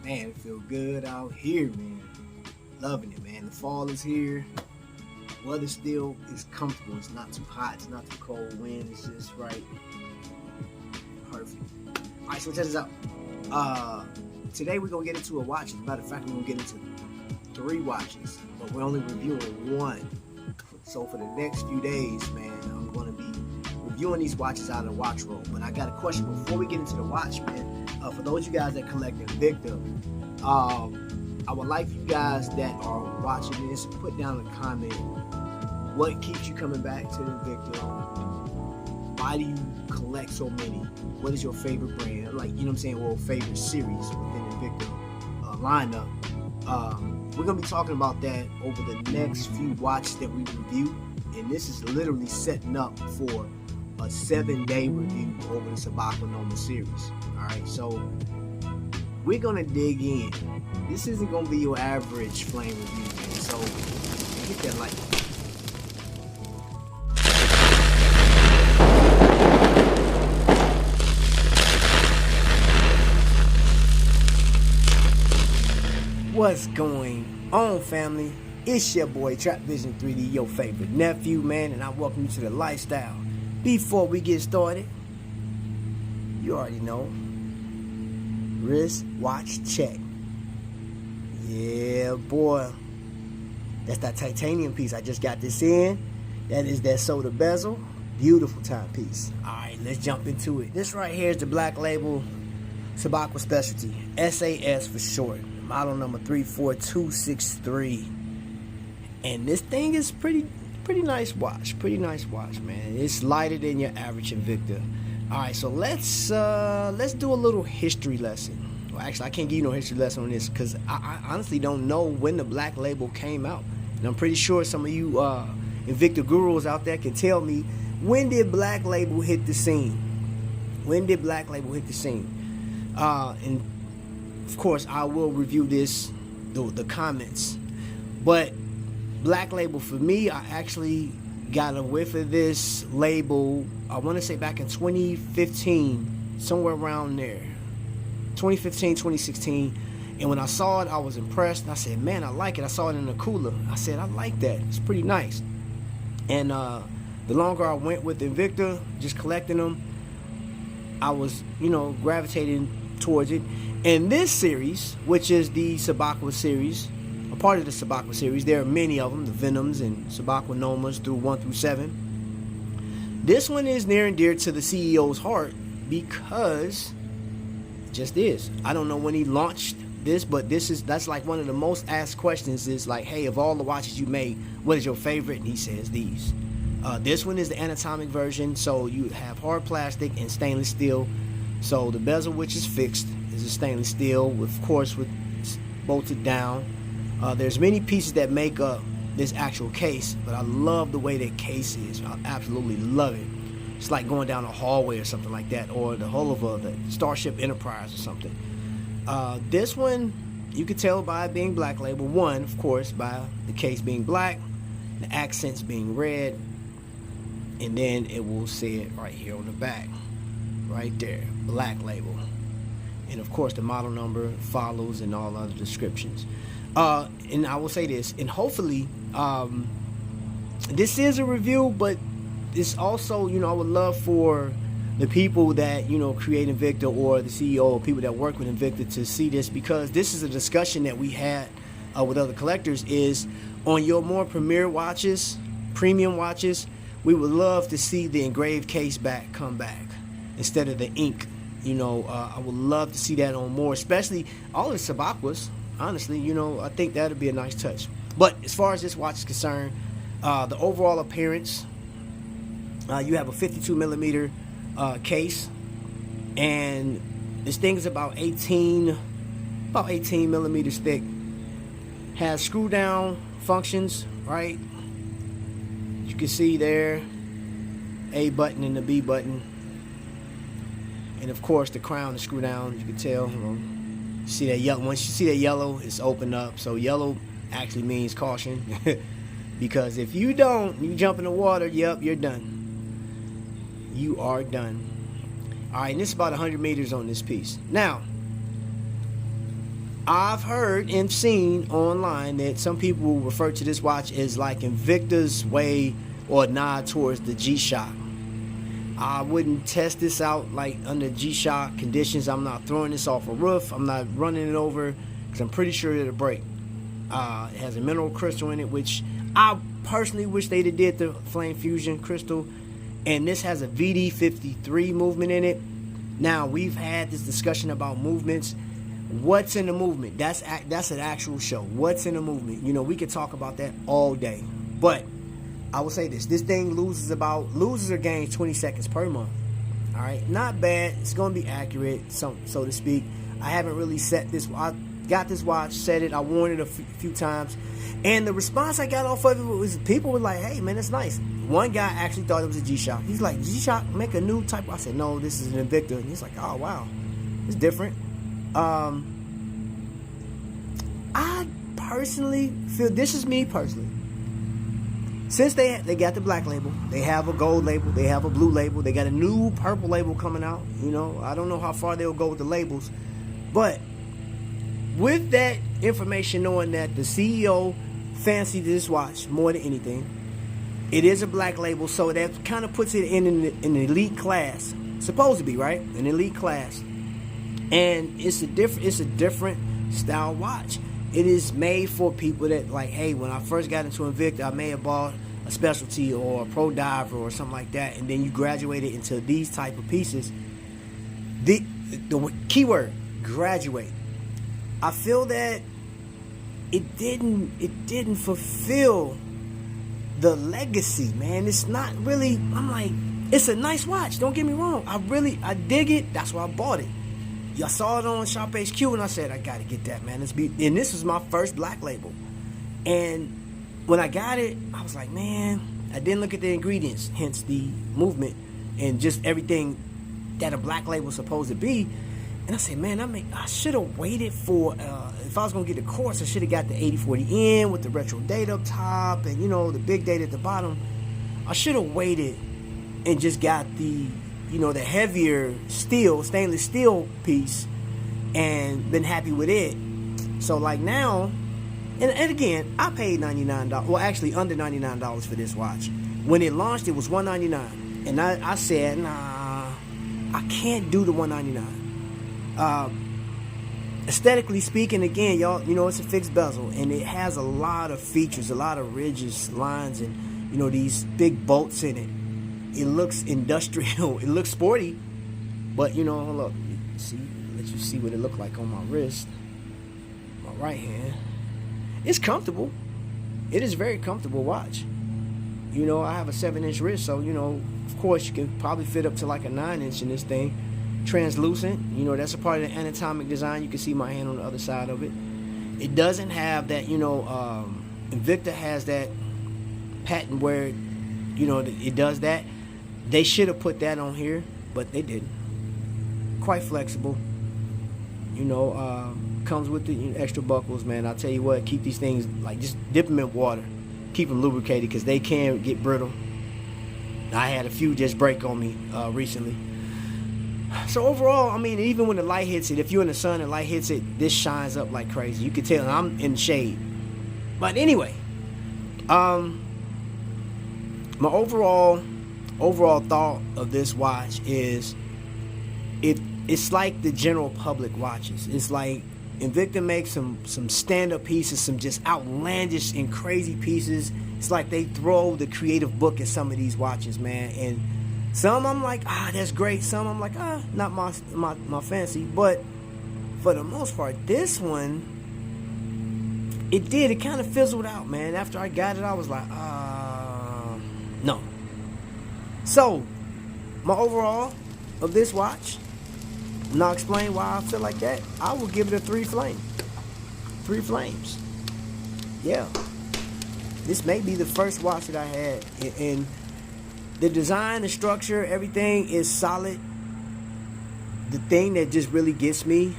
Man, it feel good out here, man. Loving it, man. The fall is here. Weather still is comfortable. It's not too hot. It's not too cold. Wind is just right. Perfect. All right, so check this out. Today we're gonna get into a watch. As a matter of fact, we're gonna get into 3 watches, but we're only reviewing 1. So for the next few days, man, I'm gonna be reviewing these watches out of the watch roll. But I got a question before we get into the watch, man. For those of you guys that collect Invicta, I would like you guys that are watching this, put down in a comment what keeps you coming back to Invicta. Why do you collect so many? What is your favorite brand? Like, you know what I'm saying, or favorite series within Invicta lineup. We're gonna be talking about that over the next few watches that we review, and this is literally setting up for a 7-day review over the Subaqua Noma series. All right, so we're gonna dig in. This isn't gonna be your average flame review, man. So hit that like. What's going on, family? It's your boy Trapvision 3D, your favorite nephew, man, and I welcome you to the lifestyle. Before we get started, you already know, wrist watch check. Yeah, boy, that's that titanium piece. I just got this in. That is that soda bezel, beautiful timepiece. All right, let's jump into it. This right here is the black label Subaqua Specialty, SAS for short. Model number 34263, and this thing is pretty nice watch. Pretty nice watch, man. It's lighter than your average Invicta. All right, so let's do a little history lesson. Well, actually, I can't give you no history lesson on this because I honestly don't know when the black label came out, and I'm pretty sure some of you Invicta gurus out there can tell me, when did black label hit the scene? When did black label hit the scene? And of course, I will review this, the comments. But black label for me, I actually got a whiff of this label, I want to say back in 2015, somewhere around there. 2015, 2016. And when I saw it, I was impressed. And I said, man, I like it. I saw it in the cooler. I said, I like that. It's pretty nice. And the longer I went with Invicta, just collecting them, I was, gravitating towards it. And this series, which is the Subaqua series, a part of the Subaqua series, there are many of them, the Venoms and Subaqua Nomas through 1 through 7. This one is near and dear to the CEO's heart because it just is. I don't know when he launched this, but that's like one of the most asked questions is like, hey, of all the watches you made, what is your favorite? And he says these. This one is the Anatomic version, so you have hard plastic and stainless steel. So the bezel, which is fixed, is a stainless steel, of course, with bolted down. There's many pieces that make up this actual case, but I love the way that case is. I absolutely love it. It's like going down a hallway or something like that, or the whole of the Starship Enterprise or something. This one, you could tell by it being black label. One, of course, by the case being black, the accents being red, and then it will say it right here on the back, right there, black label. And of course the model number follows and all other descriptions. And I will say this, and hopefully this is a review, but it's also, I would love for the people that, create Invicta, or the CEO or people that work with Invicta, to see this, because this is a discussion that we had with other collectors, is on your more premier watches, premium watches, we would love to see the engraved case back come back instead of the ink. I would love to see that on more, especially all the Subaquas. Honestly, I think that would be a nice touch. But as far as this watch is concerned, the overall appearance, you have a 52 millimeter case, and this thing is about 18 millimeters thick. Has screw down functions, right? You can see there, A button and the B button. And of course the crown, the screw down, you can tell. See that yellow? Once you see that yellow, it's opened up. So yellow actually means caution, because if you don't, you jump in the water, yep, you're done. You are done. All right, and it's about 100 meters on this piece. Now, I've heard and seen online that some people refer to this watch as like Invicta's way or nod towards the G-Shock. I wouldn't test this out like under G-Shock conditions. I'm not throwing this off a roof. I'm not running it over because I'm pretty sure it'll break. It has a mineral crystal in it, which I personally wish they'd have did the Flame Fusion crystal. And this has a VD53 movement in it. Now, we've had this discussion about movements. What's in the movement? That's an actual show. What's in the movement? You know, we could talk about that all day. But I will say this. This thing loses or gains 20 seconds per month. All right? Not bad. It's going to be accurate, so to speak. I haven't really set this. I got this watch, set it. I worn it a few times. And the response I got off of it was people were like, hey, man, it's nice. One guy actually thought it was a G-Shock. He's like, G-Shock, make a new type. I said, no, this is an Invicta. And he's like, oh, wow. It's different. I personally feel, this is me personally. Since they got the black label, they have a gold label, they have a blue label, they got a new purple label coming out. You know, I don't know how far they'll go with the labels. But with that information, knowing that the CEO fancied this watch more than anything, it is a black label, so that kind of puts it in an elite class. Supposed to be, right? An elite class. And it's a different style watch. It is made for people that like, hey, when I first got into Invicta, I may have bought a specialty or a pro diver or something like that, and then you graduated into these type of pieces. The keyword, graduate. I feel that it didn't fulfill the legacy, man. It's not really, I'm like, it's a nice watch, don't get me wrong. I dig it. That's why I bought it. I saw it on Shop HQ and I said, I gotta get that, man. And this was my first black label. And when I got it, I was like, man, I didn't look at the ingredients, hence the movement and just everything that a black label is supposed to be. And I said, man, I should have waited for, if I was going to get the Quartz, I should have got the 8040N with the retro date up top and, you know, the big date at the bottom. I should have waited and just got the, you know, the heavier stainless steel piece and been happy with it. So, like now, and again, I paid $99, well, actually under $99 for this watch. When it launched, it was $199. And I said, nah, I can't do the $199. Aesthetically speaking, again, y'all, you know, it's a fixed bezel and it has a lot of features, a lot of ridges, lines, and, you know, these big bolts in it. It looks industrial. It looks sporty, but, you know, look, let you see what it looked like on my wrist, my right hand. It's comfortable. It is a very comfortable watch. You know, I have a 7-inch wrist, so, you know, of course, you can probably fit up to like a 9-inch in this thing. Translucent, you know, that's a part of the Anatomic design. You can see my hand on the other side of it. It doesn't have that, you know, Invicta has that patent where, you know, it does that. They should have put that on here, but they didn't. Quite flexible. You know, comes with the extra buckles, man. I'll tell you what, keep these things, like, just dip them in water. Keep them lubricated because they can get brittle. I had a few just break on me recently. So overall, I mean, even when the light hits it, if you're in the sun and light hits it, this shines up like crazy. You can tell I'm in the shade. But anyway, my overall thought of this watch is it's like the general public watches. It's like Invicta makes some stand-up pieces, some just outlandish and crazy pieces. It's like they throw the creative book at some of these watches, man. And some I'm like, that's great. Some I'm like, not my fancy. But for the most part, this one, it kind of fizzled out, man. After I got it, I was like, no. So, my overall of this watch, and I'll explain why I feel like that. I will give it a 3 flame. 3 flames. Yeah. This may be the first watch that I had. And the design, the structure, everything is solid. The thing that just really gets me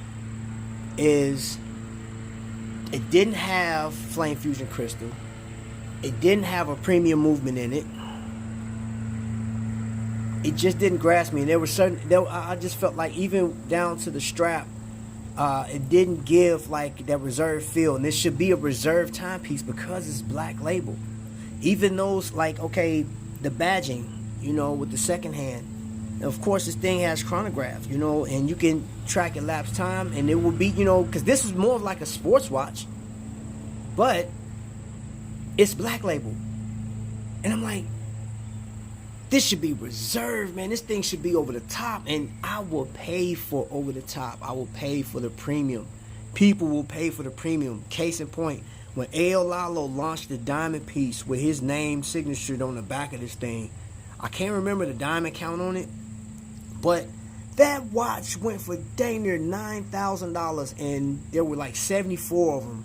is it didn't have Flame Fusion crystal. It didn't have a premium movement in it. It just didn't grasp me. And there were I just felt like even down to the strap, It didn't give like that reserve feel, and this should be a reserve timepiece because it's black label. Even those, like, okay, the badging, you know, with the second hand. Of course, this thing has chronograph, you know, and you can track elapsed time, and it will be, you know, because this is more of like a sports watch, but it's black label. And I'm like, this should be reserved, man. This thing should be over the top, and I will pay for over the top. I will pay for the premium. People will pay for the premium. Case in point, when A.L. Lalo launched the diamond piece with his name signature on the back of this thing, I can't remember the diamond count on it, but that watch went for dang near $9,000, and there were like 74 of them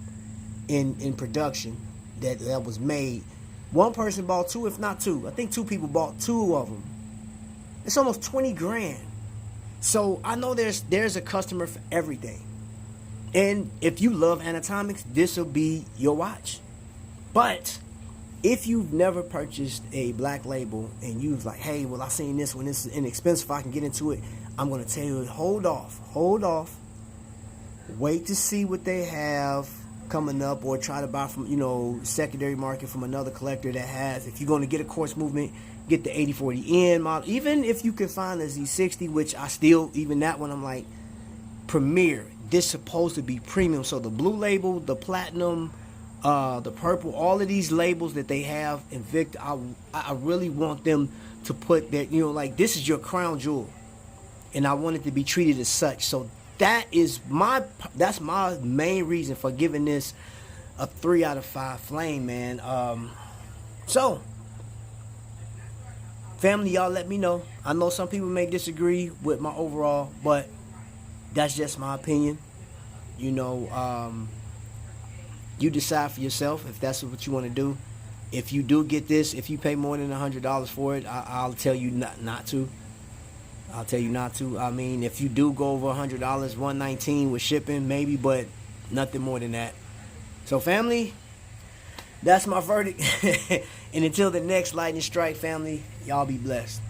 in production that was made. One person bought two, if not two. I think two people bought two of them. It's almost 20 grand. So I know there's a customer for everything. And if you love Anatomics, this will be your watch. But if you've never purchased a black label and you've like, hey, well, I seen this one, this is inexpensive, I can get into it, I'm going to tell you, hold off. Wait to see what they have coming up, or try to buy from, you know, secondary market from another collector that has. If you're going to get a Quartz movement, get the 8040N model. Even if you can find a Z60, which I still, even that one, I'm like, premier. This supposed to be premium. So the blue label, the platinum, the purple, all of these labels that they have, Invicta, I really want them to put that, you know, like, this is your crown jewel, and I want it to be treated as such. So that's my main reason for giving this a 3 out of 5 flame, man. So family, y'all let me know. I know some people may disagree with my overall, but that's just my opinion. You know, you decide for yourself if that's what you want to do. If you do get this, if you pay more than $100 for it, I'll tell you not to. I'll tell you not to. I mean, if you do go over $100, $119 with shipping, maybe, but nothing more than that. So, family, that's my verdict. And until the next lightning strike, family, y'all be blessed.